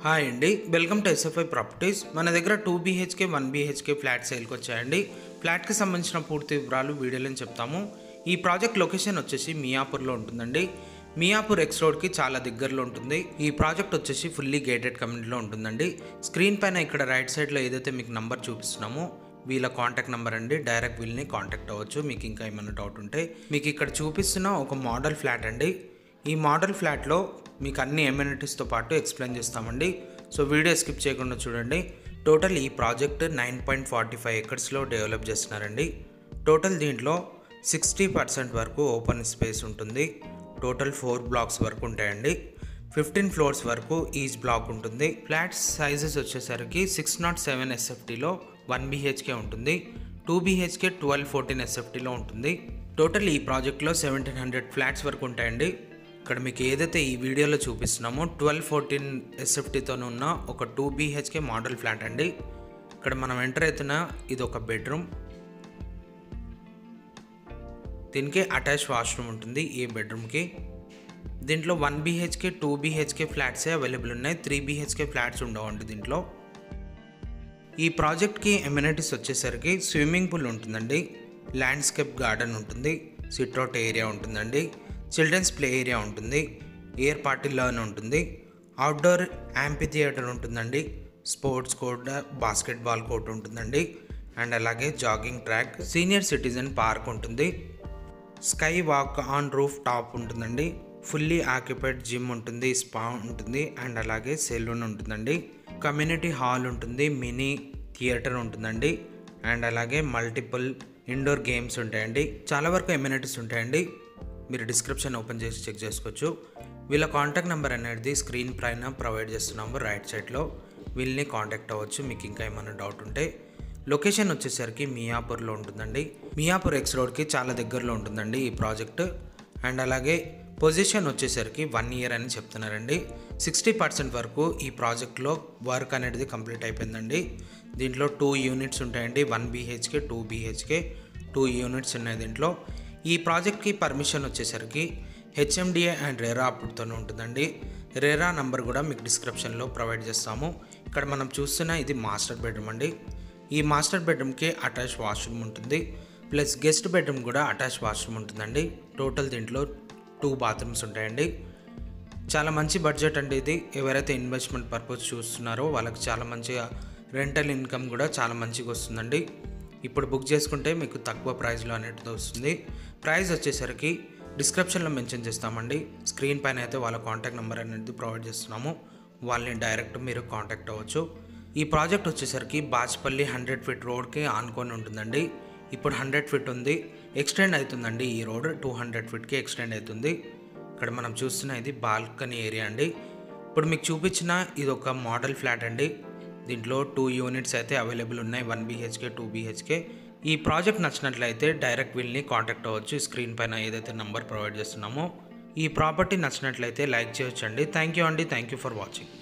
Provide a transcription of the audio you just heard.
Hi అండి, welcome to SFI properties. మన దగ్గర 2 BHK 1 BHK ఫ్లాట్ సేల్కి వచ్చాయండి. ఫ్లాట్కి సంబంధించిన పూర్తి వివరాలు వీడియోలో చెప్తాము. ఈ ప్రాజెక్ట్ లొకేషన్ వచ్చేసి మియాపూర్లో ఉంటుందండి. మియాపూర్ ఎక్స్ రోడ్కి చాలా దగ్గరలో ఉంటుంది. ఈ ప్రాజెక్ట్ వచ్చేసి ఫుల్లీ గేటెడ్ కమ్యూనిటీలో ఉంటుందండి. స్క్రీన్ పైన ఇక్కడ రైట్ సైడ్లో ఏదైతే మీకు నంబర్ చూపిస్తున్నామో వీళ్ళ కాంటాక్ట్ నెంబర్ అండి. డైరెక్ట్ వీళ్ళని కాంటాక్ట్ అవ్వచ్చు మీకు ఇంకా ఏమైనా డౌట్ ఉంటే. మీకు ఇక్కడ చూపిస్తున్న ఒక మోడల్ ఫ్లాట్ అండి. ఈ మోడల్ ఫ్లాట్లో మీకు అన్ని ఎమ్యూనిటీస్తో పాటు ఎక్స్ప్లెయిన్ చేస్తామండి. సో వీడియో స్కిప్ చేయకుండా చూడండి. టోటల్ ఈ ప్రాజెక్ట్ 9.45 ఎకర్స్లో డెవలప్ చేస్తున్నారండి. టోటల్ దీంట్లో 60% వరకు ఓపెన్ స్పేస్ ఉంటుంది. టోటల్ 4 బ్లాక్స్ వరకు ఉంటాయండి. 15 ఫ్లోర్స్ వరకు ఈచ్ బ్లాక్ ఉంటుంది. ఫ్లాట్స్ సైజెస్ వచ్చేసరికి 607 SFTలో 1 BHK ఉంటుంది. 2 BHK 1214 SFTలో ఉంటుంది. టోటల్ ఈ ప్రాజెక్ట్లో 1700 ఫ్లాట్స్ వరకు ఉంటాయండి. ఇక్కడ మీకు ఏదైతే ఈ వీడియోలో చూపిస్తున్నామో 1214 SFTతో ఉన్న ఒక 2 BHK మోడల్ ఫ్లాట్ అండి. ఇక్కడ మనం ఎంటర్ అవుతున్న ఇది ఒక బెడ్రూమ్. దీనికి అటాచ్ వాష్రూమ్ ఉంటుంది ఈ బెడ్రూమ్కి. దీంట్లో 1 BHK 2 BHK ఫ్లాట్సే అవైలబుల్ ఉన్నాయి. 3 BHK ఫ్లాట్స్ ఉండవండి దీంట్లో. ఈ ప్రాజెక్ట్కి ఎమ్యూనిటీస్ వచ్చేసరికి స్విమ్మింగ్ పూల్ ఉంటుందండి, ల్యాండ్స్కేప్ గార్డెన్ ఉంటుంది, సిట్అవుట్ ఏరియా ఉంటుందండి, చిల్డ్రన్స్ ప్లే ఏరియా ఉంటుంది, ఎయిర్ పార్టీ లర్న్ ఉంటుంది, అవుట్డోర్ యాంపీ థియేటర్ ఉంటుందండి, స్పోర్ట్స్ కోర్ట్, బాస్కెట్బాల్ కోర్ట్ ఉంటుందండి, అండ్ అలాగే jogging track, senior citizen park ఉంటుంది, sky walk on rooftop ఉంటుందండి, ఫుల్లీ ఆక్యుపైడ్ జిమ్ ఉంటుంది, స్పా ఉంటుంది, అండ్ అలాగే సెలూన్ ఉంటుందండి, కమ్యూనిటీ హాల్ ఉంటుంది, మినీ థియేటర్ ఉంటుందండి, అండ్ అలాగే మల్టిపుల్ ఇండోర్ గేమ్స్ ఉంటాయండి. చాలా వరకు ఎమ్యూనిటీస్ ఉంటాయండి. మీరు డిస్క్రిప్షన్ ఓపెన్ చేసి చెక్ చేసుకోవచ్చు. వీళ్ళ కాంటాక్ట్ నెంబర్ అనేది స్క్రీన్ పైన ప్రొవైడ్ చేస్తున్నాము రైట్ సైడ్లో. వీళ్ళని కాంటాక్ట్ అవ్వచ్చు మీకు ఇంకా ఏమైనా డౌట్ ఉంటే. లొకేషన్ వచ్చేసరికి మియాపూర్లో ఉంటుందండి. మియాపూర్ ఎక్స్ రోడ్కి చాలా దగ్గరలో ఉంటుందండి ఈ ప్రాజెక్ట్. అండ్ అలాగే పొజిషన్ వచ్చేసరికి 1 year అని చెప్తున్నారండి. 60% వరకు ఈ ప్రాజెక్ట్లో వర్క్ అనేది కంప్లీట్ అయిపోయిందండి. దీంట్లో 2 యూనిట్స్ ఉంటాయండి. 1 BHK 2 BHK 2 యూనిట్స్ ఉన్నాయి దీంట్లో. ఈ ప్రాజెక్ట్కి పర్మిషన్ వచ్చేసరికి HMDA అండ్ రెరా అప్పుడుతోనే ఉంటుందండి. రెరా నంబర్ కూడా మీకు డిస్క్రిప్షన్లో ప్రొవైడ్ చేస్తాము. ఇక్కడ మనం చూస్తున్న ఇది మాస్టర్ బెడ్రూమ్ అండి. ఈ మాస్టర్ బెడ్రూమ్కి అటాచ్ వాష్రూమ్ ఉంటుంది, ప్లస్ గెస్ట్ బెడ్రూమ్ కూడా అటాచ్ వాష్రూమ్ ఉంటుందండి. టోటల్ దీంట్లో 2 బాత్రూమ్స్ ఉంటాయండి. చాలా మంచి బడ్జెట్ అండి ఇది. ఎవరైతే ఇన్వెస్ట్మెంట్ పర్పస్ చూస్తున్నారో వాళ్ళకి చాలా మంచిగా రెంటల్ ఇన్కమ్ కూడా చాలా మంచిగా వస్తుందండి. ఇప్పుడు బుక్ చేసుకుంటే మీకు తక్కువ ప్రైస్లో అనేది వస్తుంది. ప్రైస్ వచ్చేసరికి డిస్క్రిప్షన్లో మెన్షన్ చేస్తామండి. స్క్రీన్ పైన అయితే వాళ్ళ కాంటాక్ట్ నెంబర్ అనేది ప్రొవైడ్ చేస్తున్నాము. వాళ్ళని డైరెక్ట్ మీరు కాంటాక్ట్ అవ్వచ్చు. ఈ ప్రాజెక్ట్ వచ్చేసరికి బాచ్పల్లి 100 feet రోడ్కి ఆనుకొని ఉంటుందండి. ఇప్పుడు 100 feet ఉంది, ఎక్స్టెండ్ అవుతుందండి. ఈ రోడ్ 200 feetకి ఎక్స్టెండ్ అవుతుంది. ఇక్కడ మనం చూస్తున్న ఇది బాల్కనీ ఏరియా అండి. ఇప్పుడు మీకు చూపించిన ఇది ఒక మోడల్ ఫ్లాట్ అండి. దీంట్లో 2 యూనిట్స్ అయితే అవైలబుల్ ఉన్నాయి, 1 BHK 2 BHK. ఈ ప్రాజెక్ట్ నచ్చినట్లయితే డైరెక్ట్ వీళ్ళని కాంటాక్ట్ అవ్వచ్చు. స్క్రీన్ పైన ఏదైతే నెంబర్ ప్రొవైడ్ చేస్తున్నామో. ఈ ప్రాపర్టీ నచ్చినట్లయితే లైక్ చేయొచ్చండి. థ్యాంక్ యూ అండి. Thank you for watching.